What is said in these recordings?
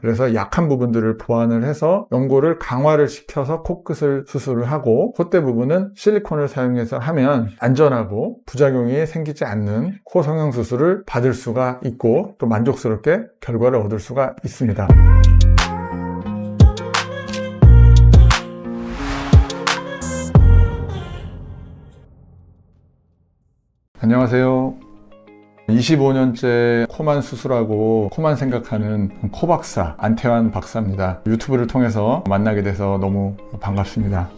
그래서 약한 부분들을 보완을 해서 연골을 강화를 시켜서 코끝을 수술을 하고 콧대 부분은 실리콘을 사용해서 하면 안전하고 부작용이 생기지 않는 코 성형 수술을 받을 수가 있고 또 만족스럽게 결과를 얻을 수가 있습니다. 안녕하세요. 25년째 코만 수술하고 코만 생각하는 코박사 안태환 박사입니다. 유튜브를 통해서 만나게 돼서 너무 반갑습니다.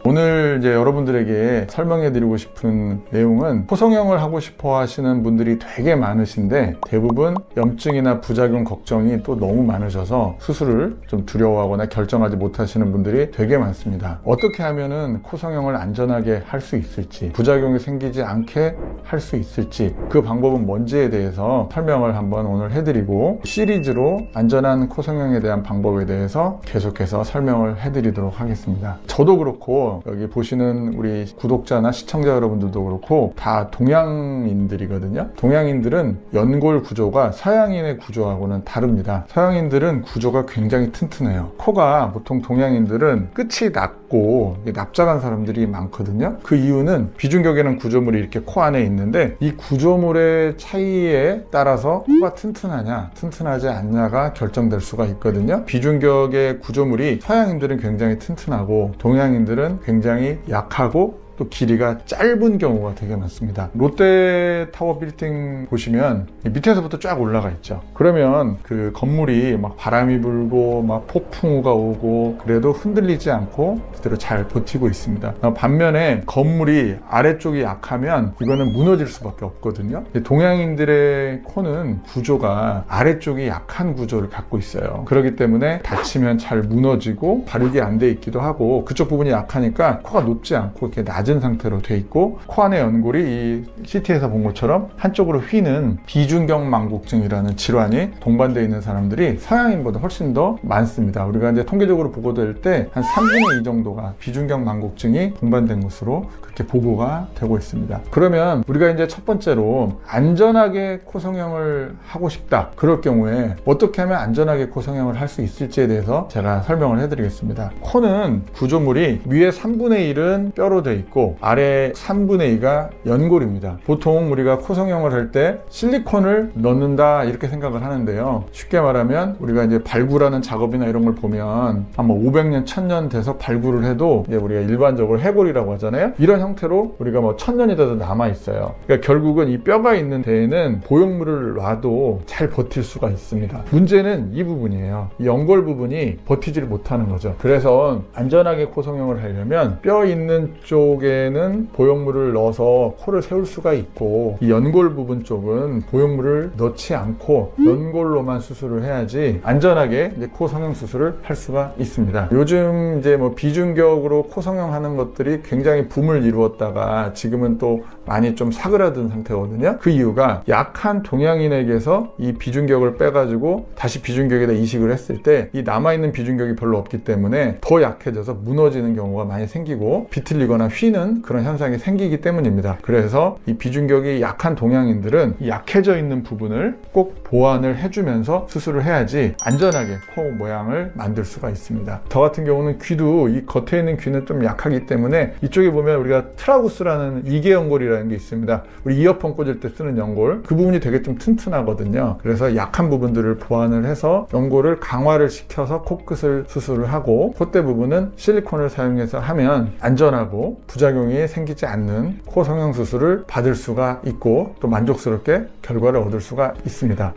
오늘 이제 여러분들에게 설명해 드리고 싶은 내용은 코 성형을 하고 싶어 하시는 분들이 되게 많으신데 대부분 염증이나 부작용 걱정이 또 너무 많으셔서 수술을 좀 두려워하거나 결정하지 못하시는 분들이 되게 많습니다. 어떻게 하면은 코 성형을 안전하게 할 수 있을지, 부작용이 생기지 않게 할 수 있을지, 그 방법은 뭔지에 대해서 설명을 한번 오늘 해드리고 시리즈로 안전한 코 성형에 대한 방법에 대해서 계속해서 설명을 해드리도록 하겠습니다. 저도 그렇고 여기 보시는 우리 구독자나 시청자 여러분들도 그렇고 다 동양인들이거든요. 동양인들은 연골 구조가 서양인의 구조하고는 다릅니다. 서양인들은 구조가 굉장히 튼튼해요. 코가 보통 동양인들은 끝이 낮고 납작한 사람들이 많거든요. 그 이유는 비중격이라는 구조물이 이렇게 코 안에 있는데 이 구조물의 차이에 따라서 코가 튼튼하냐 튼튼하지 않냐가 결정될 수가 있거든요. 비중격의 구조물이 서양인들은 굉장히 튼튼하고 동양인들은 굉장히 약하고 또 길이가 짧은 경우가 되게 많습니다. 롯데타워 빌딩 보시면 밑에서부터 쫙 올라가 있죠. 그러면 그 건물이 막 바람이 불고 막 폭풍우가 오고 그래도 흔들리지 않고 그대로 잘 버티고 있습니다. 반면에 건물이 아래쪽이 약하면 이거는 무너질 수밖에 없거든요. 동양인들의 코는 구조가 아래쪽이 약한 구조를 갖고 있어요. 그렇기 때문에 다치면 잘 무너지고 발육이 안 돼 있기도 하고 그쪽 부분이 약하니까 코가 높지 않고 이렇게 낮은 상태로 돼 있고 코 안의 연골이 이 CT에서 본 것처럼 한쪽으로 휘는 비중격 망곡증이라는 질환이 동반되어 있는 사람들이 서양인보다 훨씬 더 많습니다. 우리가 이제 통계적으로 보고될 때 한 3분의 2 정도가 비중격 망곡증이 동반된 것으로 그렇게 보고가 되고 있습니다. 그러면 우리가 이제 첫 번째로 안전하게 코 성형을 하고 싶다. 그럴 경우에 어떻게 하면 안전하게 코 성형을 할 수 있을지에 대해서 제가 설명을 해드리겠습니다. 코는 구조물이 위에 3분의 1은 뼈로 되어 있고 아래 3분의 2가 연골입니다. 보통 우리가 코 성형을 할 때 실리콘을 넣는다 이렇게 생각을 하는데요. 쉽게 말하면 우리가 이제 발굴하는 작업이나 이런 걸 보면 아마 500년, 1000년 돼서 발굴을 해도 우리가 일반적으로 해골이라고 하잖아요. 이런 형태로 우리가 뭐 1000년이 돼도 남아 있어요. 그러니까 결국은 이 뼈가 있는 데에는 보형물을 놔도 잘 버틸 수가 있습니다. 문제는 이 부분이에요. 이 연골 부분이 버티지를 못하는 거죠. 그래서 안전하게 코 성형을 하려면 뼈 있는 쪽에는 보형물을 넣어서 코를 세울 수가 있고 이 연골 부분 쪽은 보형물을 넣지 않고 연골로만 수술을 해야지 안전하게 이제 코 성형 수술을 할 수가 있습니다. 요즘 이제 뭐 비중격으로 코 성형하는 것들이 굉장히 붐을 이루었다가 지금은 또 많이 좀 사그라든 상태거든요. 그 이유가 약한 동양인에게서 이 비중격을 빼가지고 다시 비중격에다 이식을 했을 때 이 남아있는 비중격이 별로 없기 때문에 더 약해져서 무너지는 경우가 많이 생기고 비틀리거나 휘는 그런 현상이 생기기 때문입니다. 그래서 이 비중격이 약한 동양인들은 이 약해져 있는 부분을 꼭 보완을 해주면서 수술을 해야지 안전하게 코 모양을 만들 수가 있습니다. 저 같은 경우는 귀도 이 겉에 있는 귀는 좀 약하기 때문에 이쪽에 보면 우리가 트라구스라는 이계 연골이라는 게 있습니다. 우리 이어폰 꽂을 때 쓰는 연골 그 부분이 되게 좀 튼튼하거든요. 그래서 약한 부분들을 보완을 해서 연골을 강화를 시켜서 코끝을 수술을 하고 콧대 부분은 실리콘을 사용해서 하면 안전하고 부작용이 생기지 않는 코 성형 수술을 받을 수가 있고 또 만족스럽게 결과를 얻을 수가 있습니다.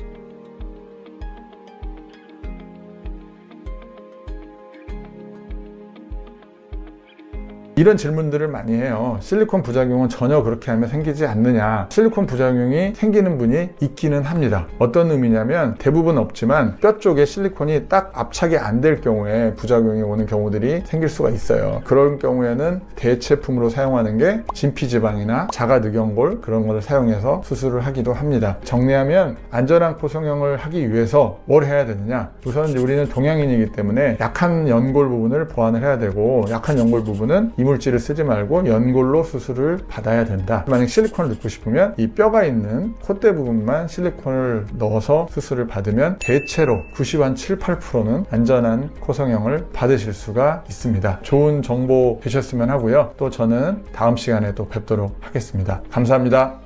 이런 질문들을 많이 해요. 실리콘 부작용은 전혀 그렇게 하면 생기지 않느냐. 실리콘 부작용이 생기는 분이 있기는 합니다. 어떤 의미냐면 대부분 없지만 뼈 쪽에 실리콘이 딱 압착이 안 될 경우에 부작용이 오는 경우들이 생길 수가 있어요. 그런 경우에는 대체품으로 사용하는 게 진피지방이나 자가늑연골 그런 것을 사용해서 수술을 하기도 합니다. 정리하면 안전한 코 성형을 하기 위해서 뭘 해야 되느냐. 우선 우리는 동양인이기 때문에 약한 연골 부분을 보완을 해야 되고 약한 연골 부분은 이물질을 쓰지 말고 연골로 수술을 받아야 된다. 만약 실리콘을 넣고 싶으면 이 뼈가 있는 콧대 부분만 실리콘을 넣어서 수술을 받으면 대체로 97~8%는 안전한 코성형을 받으실 수가 있습니다. 좋은 정보 되셨으면 하고요. 또 저는 다음 시간에 또 뵙도록 하겠습니다. 감사합니다.